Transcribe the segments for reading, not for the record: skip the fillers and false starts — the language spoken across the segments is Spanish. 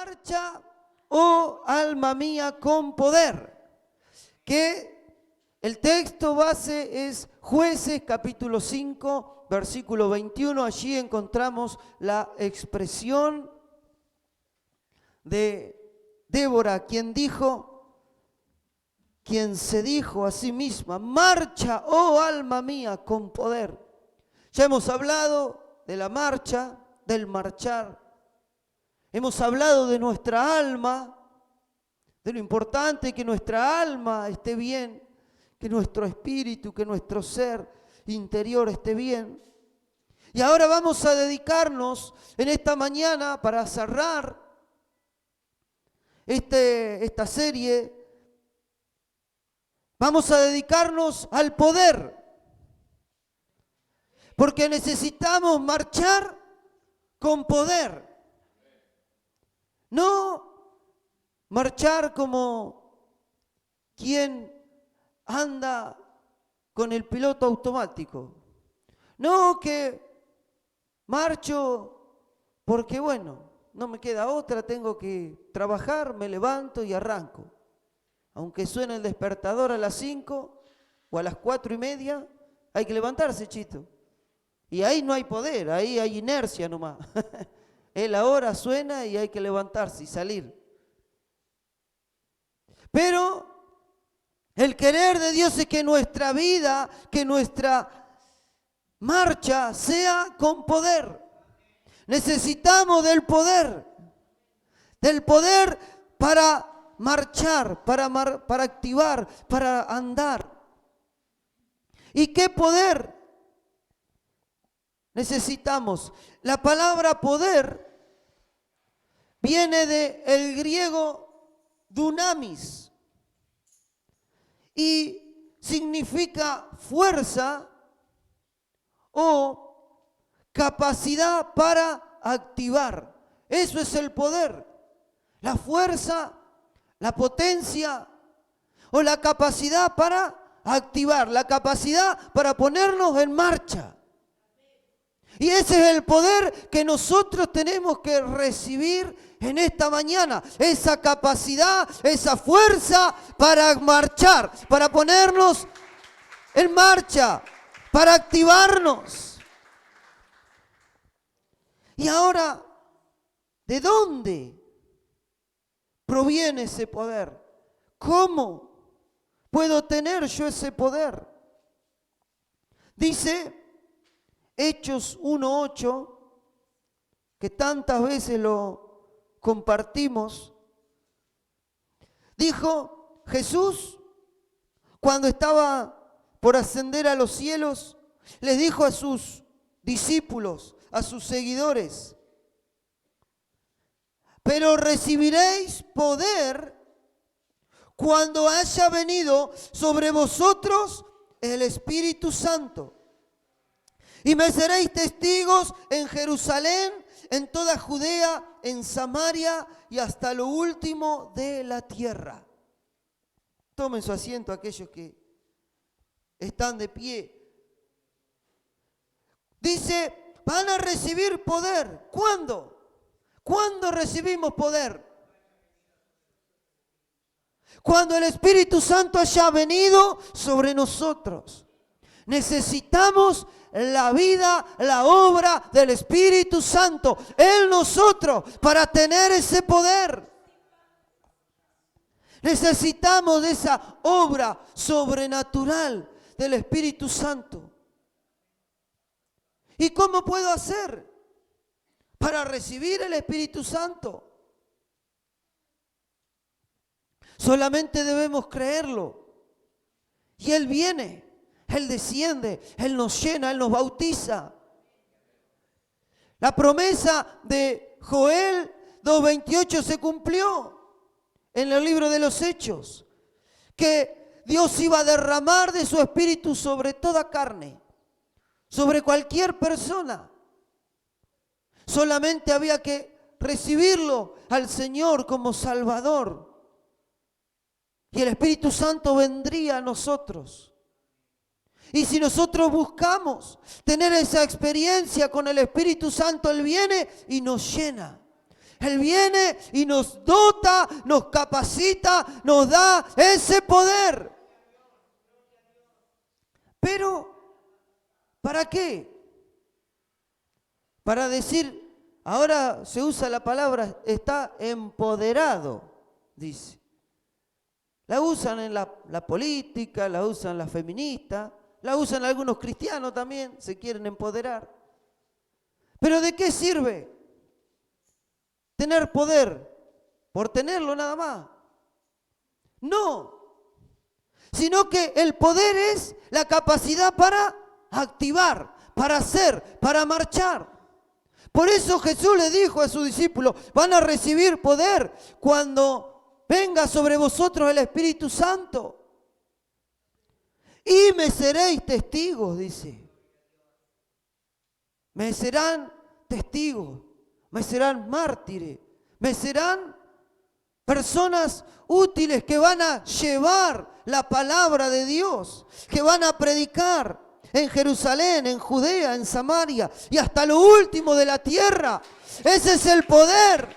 Marcha, oh alma mía, con poder. Que el texto base es Jueces capítulo 5, versículo 21. Allí encontramos la expresión de Débora, quien se dijo a sí misma: marcha, oh alma mía, con poder. Ya hemos hablado de la marcha, del marchar. Hemos hablado de nuestra alma, de lo importante que nuestra alma esté bien, que nuestro espíritu, que nuestro ser interior esté bien. Y ahora vamos a dedicarnos en esta mañana, para cerrar esta serie, vamos a dedicarnos al poder. Porque necesitamos marchar con poder. No marchar como quien anda con el piloto automático. No que marcho porque bueno, no me queda otra, tengo que trabajar, me levanto y arranco. Aunque suene el despertador a las 5 o a las 4:30, hay que levantarse, chito. Y ahí no hay poder, ahí hay inercia nomás. La hora suena y hay que levantarse y salir. Pero el querer de Dios es que nuestra vida, que nuestra marcha sea con poder. Necesitamos del poder para marchar, para activar, para andar. ¿Y qué poder necesitamos? La palabra poder viene del griego dunamis y significa fuerza o capacidad para activar. Eso es el poder. La fuerza, la potencia o la capacidad para activar, la capacidad para ponernos en marcha. Y ese es el poder que nosotros tenemos que recibir en esta mañana. Esa capacidad, esa fuerza para marchar, para ponernos en marcha, para activarnos. Y ahora, ¿de dónde proviene ese poder? ¿Cómo puedo tener yo ese poder? Dice Hechos 1:8, que tantas veces lo compartimos. Dijo Jesús, cuando estaba por ascender a los cielos, les dijo a sus discípulos, a sus seguidores: pero recibiréis poder cuando haya venido sobre vosotros el Espíritu Santo. Y me seréis testigos en Jerusalén, en toda Judea, en Samaria y hasta lo último de la tierra. Tomen su asiento aquellos que están de pie. Dice, van a recibir poder. ¿Cuándo? ¿Cuándo recibimos poder? Cuando el Espíritu Santo haya venido sobre nosotros. Necesitamos la vida, la obra del Espíritu Santo en nosotros para tener ese poder. Necesitamos de esa obra sobrenatural del Espíritu Santo. ¿Y cómo puedo hacer para recibir el Espíritu Santo? Solamente debemos creerlo. Y Él viene. Él desciende, Él nos llena, Él nos bautiza. La promesa de Joel 2:28 se cumplió en el libro de los Hechos, que Dios iba a derramar de su Espíritu sobre toda carne, sobre cualquier persona. Solamente había que recibirlo al Señor como Salvador. Y el Espíritu Santo vendría a nosotros. Y si nosotros buscamos tener esa experiencia con el Espíritu Santo, Él viene y nos llena. Él viene y nos dota, nos capacita, nos da ese poder. Pero, ¿para qué? Para decir, ahora se usa la palabra, está empoderado, dice. La usan en la política, la usan las feministas, la usan algunos cristianos también, se quieren empoderar. ¿Pero de qué sirve tener poder? ¿Por tenerlo nada más? No, sino que el poder es la capacidad para activar, para hacer, para marchar. Por eso Jesús le dijo a sus discípulos, van a recibir poder cuando venga sobre vosotros el Espíritu Santo. Y me seréis testigos, dice. Me serán testigos, me serán mártires, me serán personas útiles que van a llevar la palabra de Dios, que van a predicar en Jerusalén, en Judea, en Samaria y hasta lo último de la tierra. Ese es el poder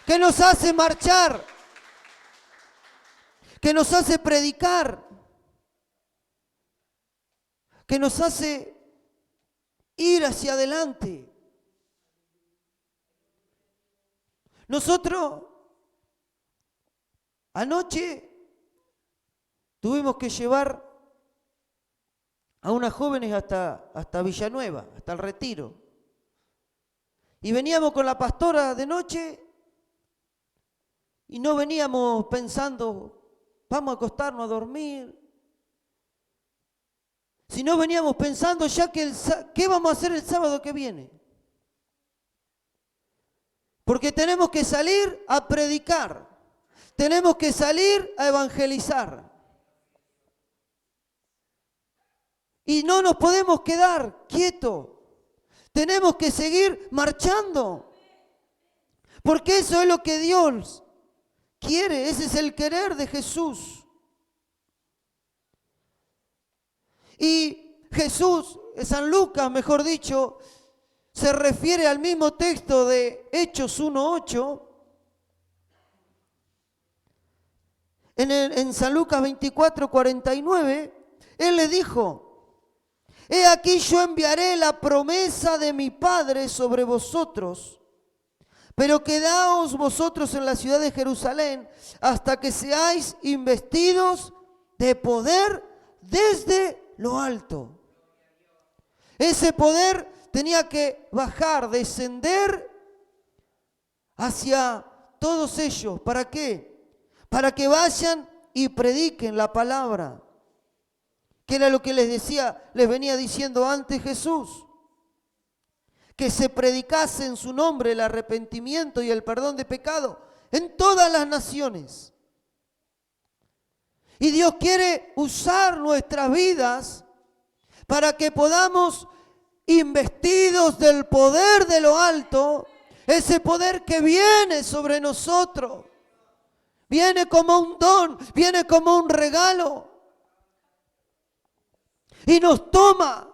que nos hace marchar, que nos hace predicar, que nos hace ir hacia adelante. Nosotros anoche tuvimos que llevar a unas jóvenes hasta Villanueva, hasta el Retiro. Y veníamos con la pastora de noche y no veníamos pensando, vamos a acostarnos a dormir. Sino veníamos pensando ya que ¿qué vamos a hacer el sábado que viene? Porque tenemos que salir a predicar, tenemos que salir a evangelizar. Y no nos podemos quedar quietos, tenemos que seguir marchando. Porque eso es lo que Dios quiere, ese es el querer de Jesús. Y Jesús, San Lucas, mejor dicho, se refiere al mismo texto de Hechos 1:8. En San Lucas 24:49, Él le dijo, he aquí yo enviaré la promesa de mi Padre sobre vosotros, pero quedaos vosotros en la ciudad de Jerusalén hasta que seáis investidos de poder desde lo alto. Ese poder tenía que bajar, descender hacia todos ellos. ¿Para qué? Para que vayan y prediquen la palabra, que era lo que les venía diciendo antes Jesús. Que se predicase en su nombre el arrepentimiento y el perdón de pecado en todas las naciones. Y Dios quiere usar nuestras vidas para que podamos, investidos del poder de lo alto, ese poder que viene sobre nosotros, viene como un don, viene como un regalo y nos toma.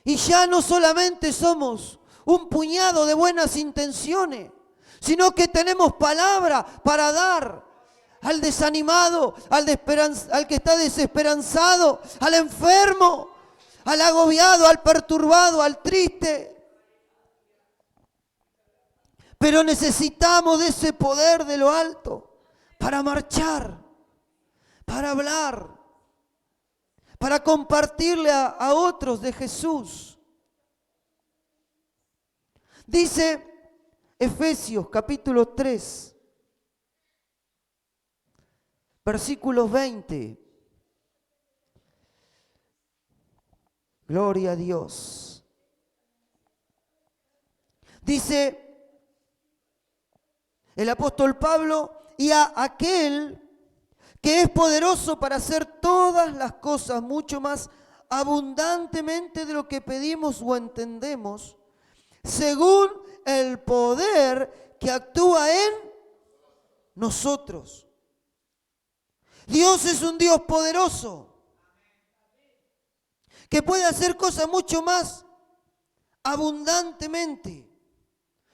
Y ya no solamente somos un puñado de buenas intenciones, sino que tenemos palabra para dar al desanimado, al que está desesperanzado, al enfermo, al agobiado, al perturbado, al triste. Pero necesitamos de ese poder de lo alto para marchar, para hablar, para compartirle a otros de Jesús. Dice Efesios capítulo 3. Versículos 20. Gloria a Dios. Dice el apóstol Pablo, y a aquel que es poderoso para hacer todas las cosas mucho más abundantemente de lo que pedimos o entendemos, según el poder que actúa en nosotros. Dios es un Dios poderoso que puede hacer cosas mucho más abundantemente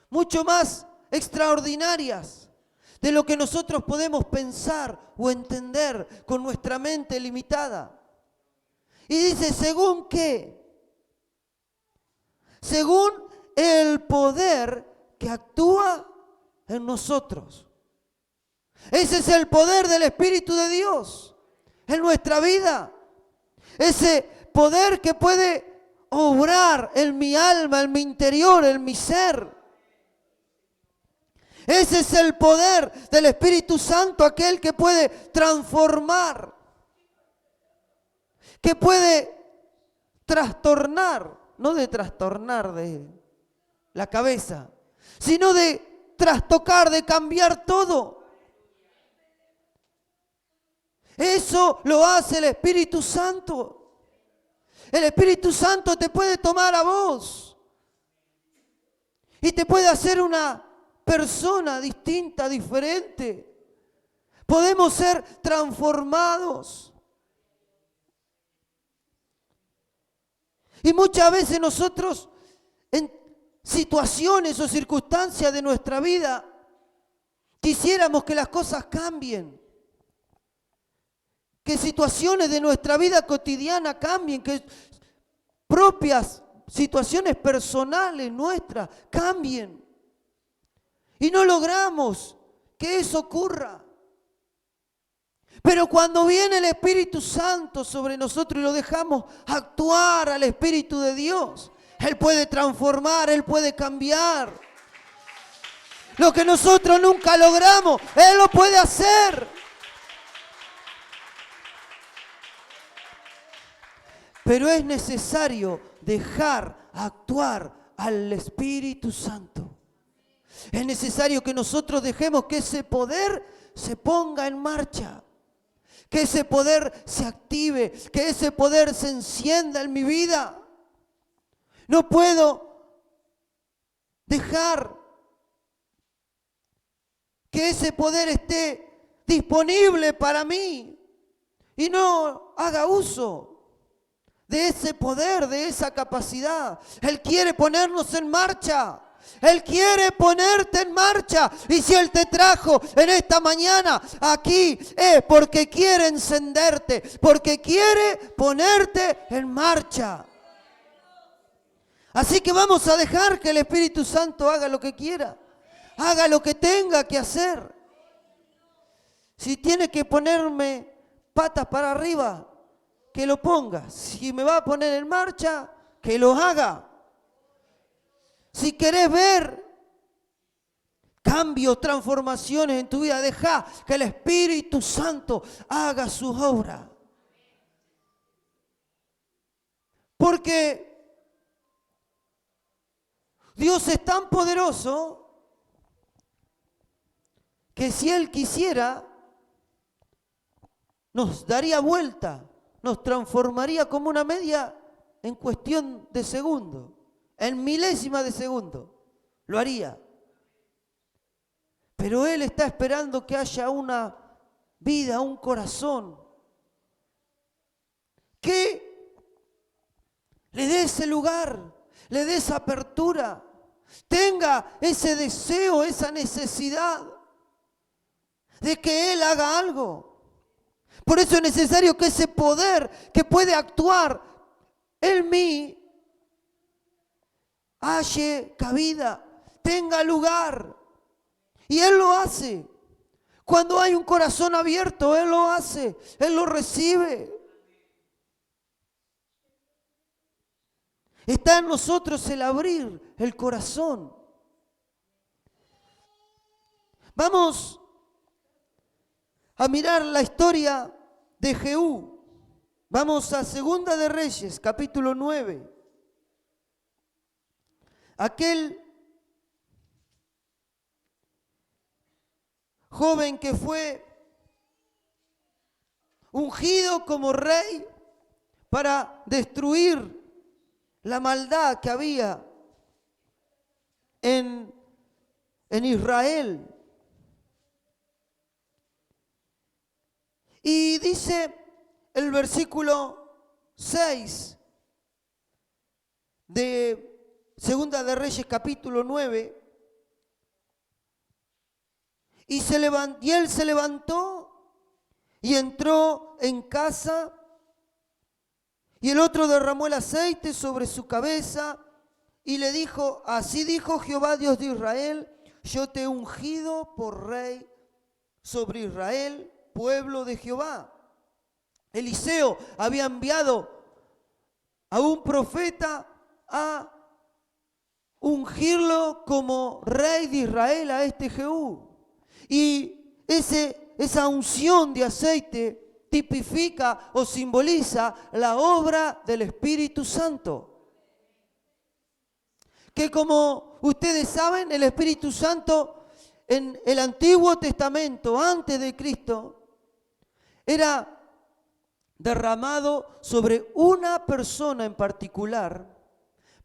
mucho más extraordinarias de lo que nosotros podemos pensar o entender con nuestra mente limitada. Y dice, ¿según qué? Según el poder que actúa en nosotros. Ese es el poder del Espíritu de Dios en nuestra vida. Ese poder que puede obrar en mi alma, en mi interior, en mi ser. Ese es el poder del Espíritu Santo, aquel que puede transformar, que puede trastornar, no de trastornar de la cabeza, sino de trastocar, de cambiar todo. Eso lo hace el Espíritu Santo. El Espíritu Santo te puede tomar a vos y te puede hacer una persona distinta, diferente. Podemos ser transformados. Y muchas veces nosotros, en situaciones o circunstancias de nuestra vida, quisiéramos que las cosas cambien. Que situaciones de nuestra vida cotidiana cambien, que propias situaciones personales nuestras cambien. Y no logramos que eso ocurra. Pero cuando viene el Espíritu Santo sobre nosotros y lo dejamos actuar al Espíritu de Dios, Él puede transformar, Él puede cambiar. Lo que nosotros nunca logramos, Él lo puede hacer. Pero es necesario dejar actuar al Espíritu Santo. Es necesario que nosotros dejemos que ese poder se ponga en marcha. Que ese poder se active, que ese poder se encienda en mi vida. No puedo dejar que ese poder esté disponible para mí y no haga uso de ese poder, de esa capacidad. Él quiere ponernos en marcha. Él quiere ponerte en marcha. Y si Él te trajo en esta mañana aquí es porque quiere encenderte, porque quiere ponerte en marcha. Así que vamos a dejar que el Espíritu Santo haga lo que quiera, haga lo que tenga que hacer. Si tiene que ponerme patas para arriba, que lo ponga. Si me va a poner en marcha, que lo haga. Si querés ver cambios, transformaciones en tu vida, deja que el Espíritu Santo haga su obra. Porque Dios es tan poderoso que si Él quisiera, nos daría vuelta, nos transformaría como una media en cuestión de segundo. En milésima de segundo lo haría. Pero Él está esperando que haya una vida, un corazón que le dé ese lugar, le dé esa apertura, tenga ese deseo, esa necesidad de que Él haga algo. Por eso es necesario que ese poder que puede actuar en mí halle cabida, tenga lugar. Y Él lo hace. Cuando hay un corazón abierto, Él lo hace, Él lo recibe. Está en nosotros el abrir el corazón. Vamos a mirar la historia de Jehú. Vamos a Segunda de Reyes, capítulo 9. Aquel joven que fue ungido como rey para destruir la maldad que había en Israel. Y dice el versículo 6 de Segunda de Reyes capítulo 9, y él se levantó y entró en casa, y el otro derramó el aceite sobre su cabeza y le dijo: así dijo Jehová Dios de Israel, yo te he ungido por rey sobre Israel, pueblo de Jehová. Eliseo había enviado a un profeta a ungirlo como rey de Israel a este Jehú. Y esa unción de aceite tipifica o simboliza la obra del Espíritu Santo. Que como ustedes saben, el Espíritu Santo en el Antiguo Testamento, antes de Cristo, era derramado sobre una persona en particular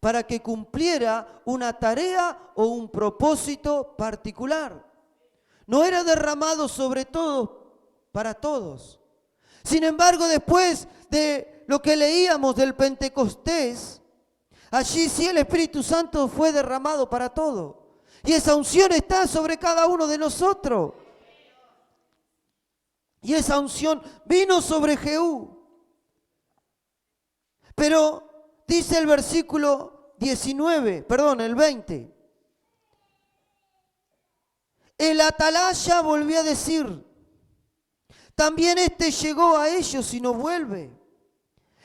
para que cumpliera una tarea o un propósito particular. No era derramado sobre todos, para todos. Sin embargo, después de lo que leíamos del Pentecostés, allí sí el Espíritu Santo fue derramado para todo. Y esa unción está sobre cada uno de nosotros. Y esa unción vino sobre Jehú. Pero dice el versículo 20. El atalaya volvió a decir: también este llegó a ellos y no vuelve.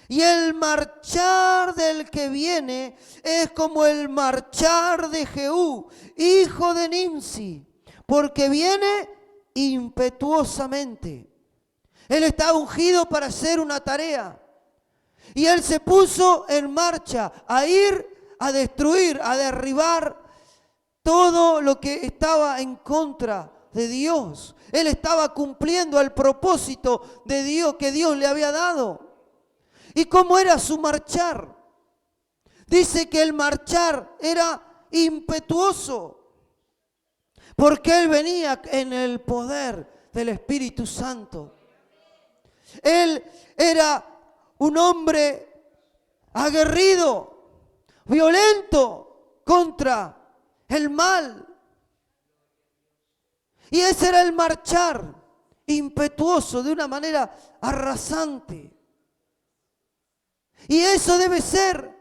Y el marchar del que viene es como el marchar de Jehú, hijo de Nimsi, porque viene impetuosamente. Él está ungido para hacer una tarea. Y él se puso en marcha a ir a destruir, a derribar todo lo que estaba en contra de Dios. Él estaba cumpliendo el propósito de Dios que Dios le había dado. ¿Y cómo era su marchar? Dice que el marchar era impetuoso, porque él venía en el poder del Espíritu Santo. Él era un hombre aguerrido, violento contra el mal. Y ese era el marchar impetuoso, de una manera arrasante. Y eso debe ser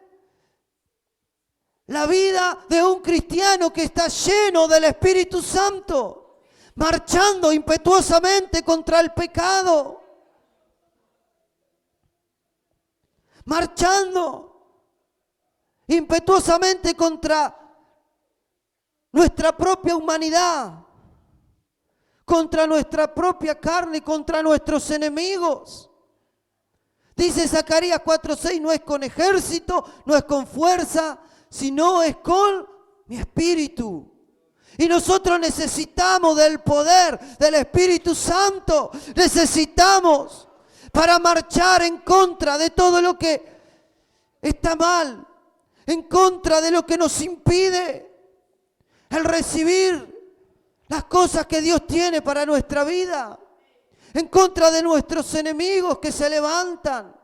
la vida de un cristiano que está lleno del Espíritu Santo, marchando impetuosamente contra el pecado, marchando impetuosamente contra nuestra propia humanidad, contra nuestra propia carne, contra nuestros enemigos. Dice Zacarías 4:6, no es con ejército, no es con fuerza, sino es con mi espíritu. Y nosotros necesitamos del poder del Espíritu Santo. Necesitamos para marchar en contra de todo lo que está mal, en contra de lo que nos impide el recibir las cosas que Dios tiene para nuestra vida, en contra de nuestros enemigos que se levantan.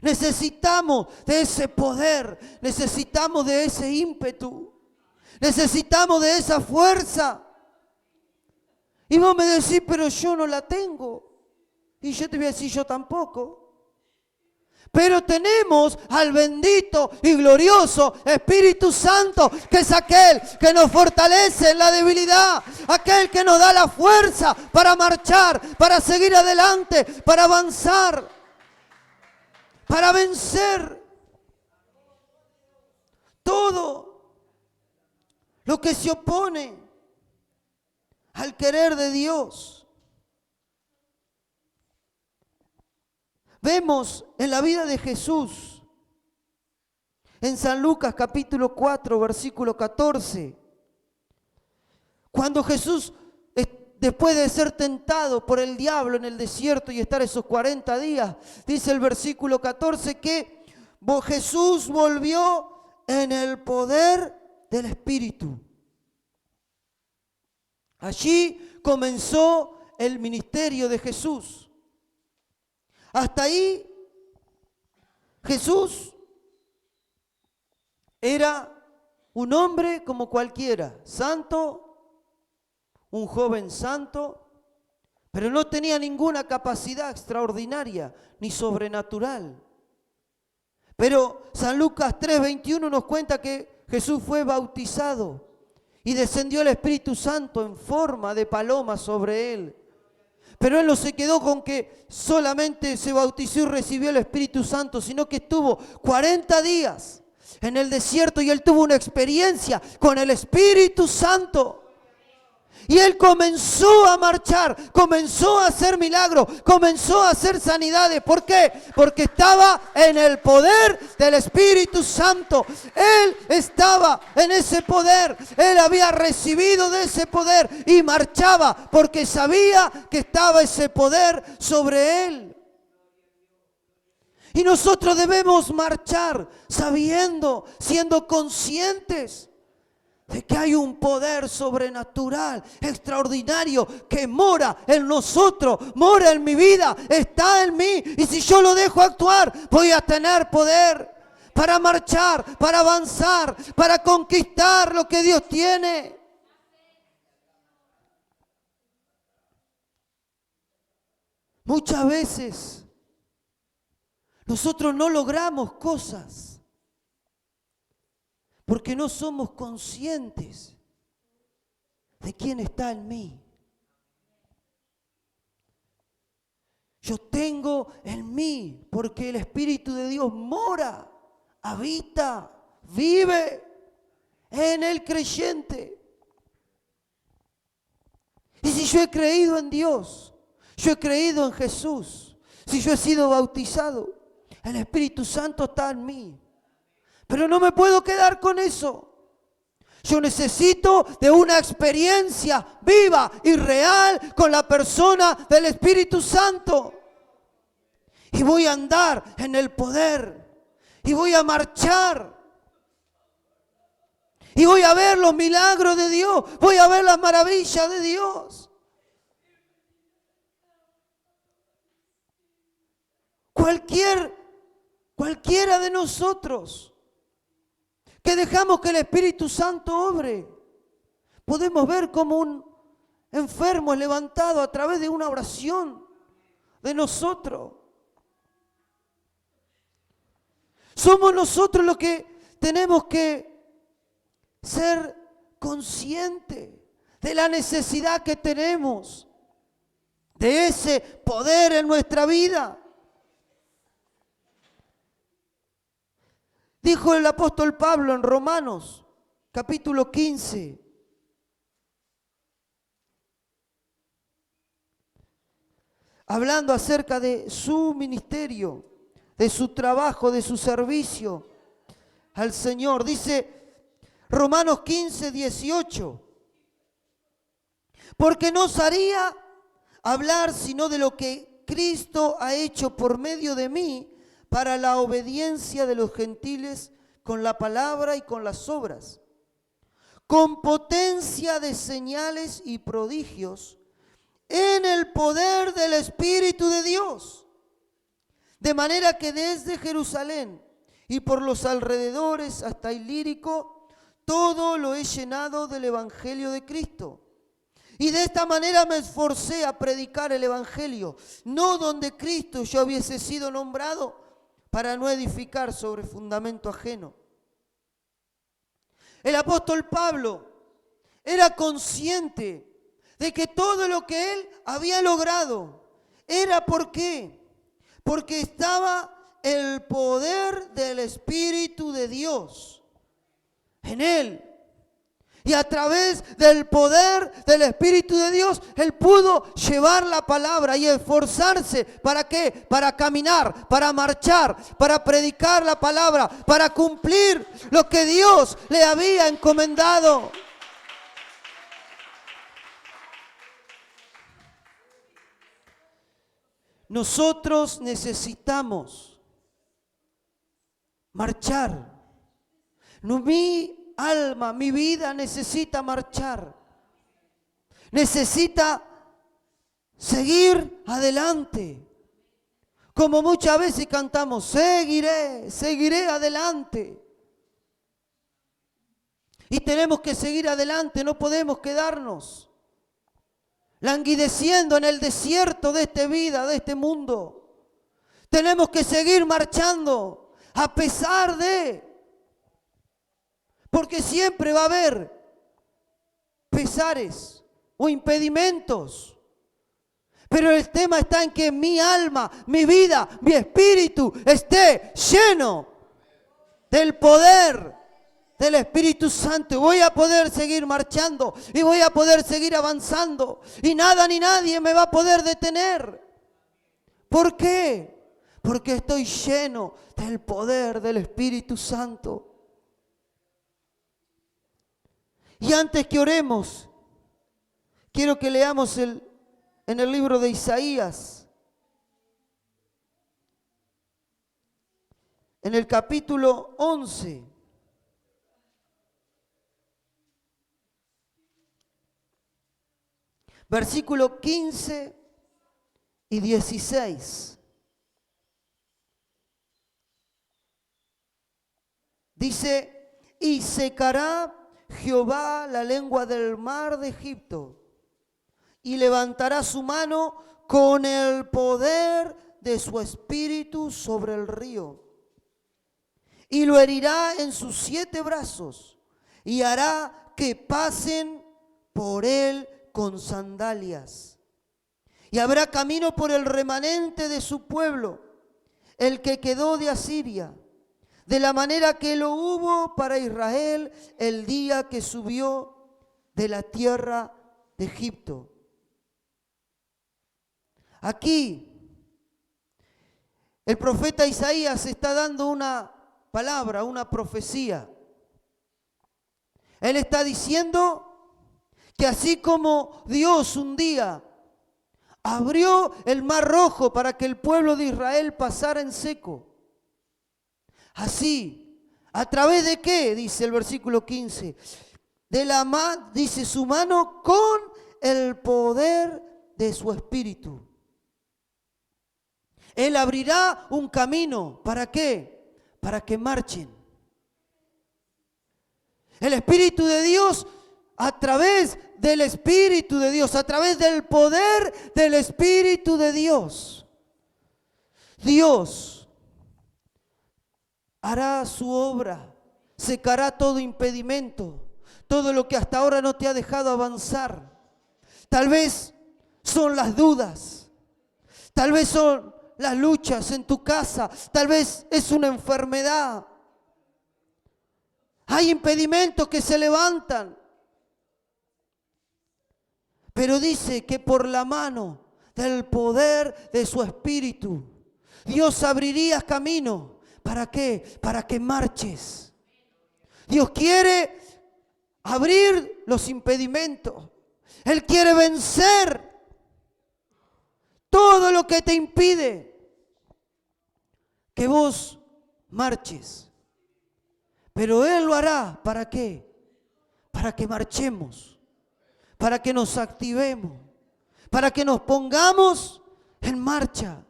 Necesitamos de ese poder, necesitamos de ese ímpetu, necesitamos de esa fuerza. Y vos me decís, pero yo no la tengo. Y yo te voy a decir, yo tampoco. Pero tenemos al bendito y glorioso Espíritu Santo, que es aquel que nos fortalece en la debilidad, aquel que nos da la fuerza para marchar, para seguir adelante, para avanzar, para vencer todo lo que se opone al querer de Dios. Vemos en la vida de Jesús, en San Lucas capítulo 4, versículo 14, cuando Jesús, después de ser tentado por el diablo en el desierto y estar esos 40 días, dice el versículo 14 que Jesús volvió en el poder del Espíritu. Allí comenzó el ministerio de Jesús. Hasta ahí, Jesús era un hombre como cualquiera, santo, un joven santo, pero no tenía ninguna capacidad extraordinaria ni sobrenatural. Pero San Lucas 3:21 nos cuenta que Jesús fue bautizado y descendió el Espíritu Santo en forma de paloma sobre él. Pero él no se quedó con que solamente se bautizó y recibió el Espíritu Santo, sino que estuvo 40 días en el desierto y él tuvo una experiencia con el Espíritu Santo. Y él comenzó a marchar, comenzó a hacer milagros, comenzó a hacer sanidades. ¿Por qué? Porque estaba en el poder del Espíritu Santo. Él estaba en ese poder. Él había recibido de ese poder y marchaba porque sabía que estaba ese poder sobre él. Y nosotros debemos marchar sabiendo, siendo conscientes de que hay un poder sobrenatural, extraordinario, que mora en nosotros, mora en mi vida, está en mí. Y si yo lo dejo actuar, voy a tener poder para marchar, para avanzar, para conquistar lo que Dios tiene. Muchas veces nosotros no logramos cosas porque no somos conscientes de quién está en mí. Yo tengo en mí porque el Espíritu de Dios mora, habita, vive en el creyente. Y si yo he creído en Dios, yo he creído en Jesús, si yo he sido bautizado, el Espíritu Santo está en mí. Pero no me puedo quedar con eso. Yo necesito de una experiencia viva y real con la persona del Espíritu Santo. Y voy a andar en el poder. Y voy a marchar. Y voy a ver los milagros de Dios. Voy a ver las maravillas de Dios. Cualquiera de nosotros que dejamos que el Espíritu Santo obre, podemos ver como un enfermo es levantado a través de una oración de nosotros. Somos nosotros los que tenemos que ser conscientes de la necesidad que tenemos de ese poder en nuestra vida. Dijo el apóstol Pablo en Romanos, capítulo 15. Hablando acerca de su ministerio, de su trabajo, de su servicio al Señor. Dice Romanos 15, 18. Porque no os haría hablar sino de lo que Cristo ha hecho por medio de mí, para la obediencia de los gentiles con la palabra y con las obras, con potencia de señales y prodigios, en el poder del Espíritu de Dios. De manera que desde Jerusalén y por los alrededores hasta Ilírico, todo lo he llenado del Evangelio de Cristo. Y de esta manera me esforcé a predicar el Evangelio, no donde Cristo ya hubiese sido nombrado, para no edificar sobre fundamento ajeno. El apóstol Pablo era consciente de que todo lo que él había logrado era ¿por qué? Porque estaba el poder del Espíritu de Dios en él. Y a través del poder del Espíritu de Dios, él pudo llevar la palabra y esforzarse. ¿Para qué? Para caminar, para marchar, para predicar la palabra, para cumplir lo que Dios le había encomendado. Nosotros necesitamos marchar. Mi alma, mi vida necesita marchar. Necesita seguir adelante. Como muchas veces cantamos, seguiré adelante. Y tenemos que seguir adelante, no podemos quedarnos. languideciendo en el desierto de esta vida, de este mundo. Tenemos que seguir marchando a pesar de, porque siempre va a haber pesares o impedimentos. Pero el tema está en que mi alma, mi vida, mi espíritu esté lleno del poder del Espíritu Santo. Y voy a poder seguir marchando y voy a poder seguir avanzando. Y nada ni nadie me va a poder detener. ¿Por qué? Porque estoy lleno del poder del Espíritu Santo. Y antes que oremos, quiero que leamos en el libro de Isaías, en el capítulo 11, versículo 15 y 16. Dice, y secará Jehová la lengua del mar de Egipto, y levantará su mano con el poder de su espíritu sobre el río. Y lo herirá en sus 7 brazos, y hará que pasen por él con sandalias. Y habrá camino por el remanente de su pueblo, el que quedó de Asiria, de la manera que lo hubo para Israel el día que subió de la tierra de Egipto. Aquí el profeta Isaías está dando una palabra, una profecía. Él está diciendo que así como Dios un día abrió el mar rojo para que el pueblo de Israel pasara en seco, así, ¿a través de qué? Dice el versículo 15. Dice su mano con el poder de su espíritu. Él abrirá un camino. ¿Para qué? Para que marchen. El Espíritu de Dios, a través del Espíritu de Dios, a través del poder del Espíritu de Dios, Dios hará su obra, secará todo impedimento, todo lo que hasta ahora no te ha dejado avanzar. Tal vez son las dudas, tal vez son las luchas en tu casa, tal vez es una enfermedad. Hay impedimentos que se levantan, pero dice que por la mano del poder de su espíritu, Dios abriría camino. ¿Para qué? Para que marches. Dios quiere abrir los impedimentos. Él quiere vencer todo lo que te impide que vos marches. Pero Él lo hará. ¿Para qué? Para que marchemos, para que nos activemos, para que nos pongamos en marcha.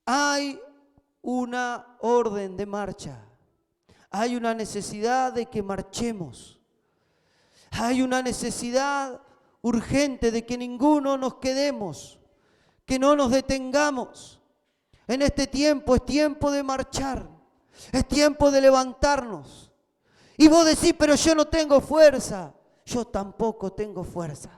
Hay una orden de marcha. Hay una necesidad de que marchemos. Hay una necesidad urgente de que ninguno nos quedemos, que no nos detengamos. En este tiempo es tiempo de marchar, es tiempo de levantarnos. Y vos decís, pero yo no tengo fuerza. Yo tampoco tengo fuerza,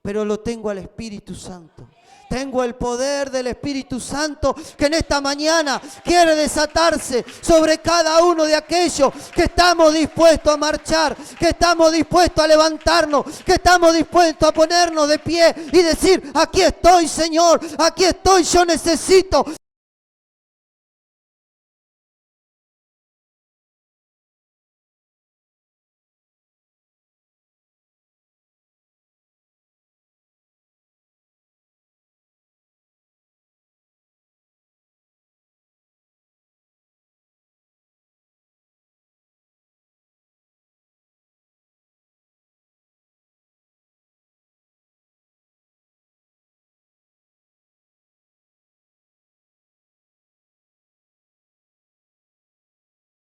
pero lo tengo al Espíritu Santo. Tengo el poder del Espíritu Santo que en esta mañana quiere desatarse sobre cada uno de aquellos que estamos dispuestos a marchar, que estamos dispuestos a levantarnos, que estamos dispuestos a ponernos de pie y decir, aquí estoy, Señor, aquí estoy, yo necesito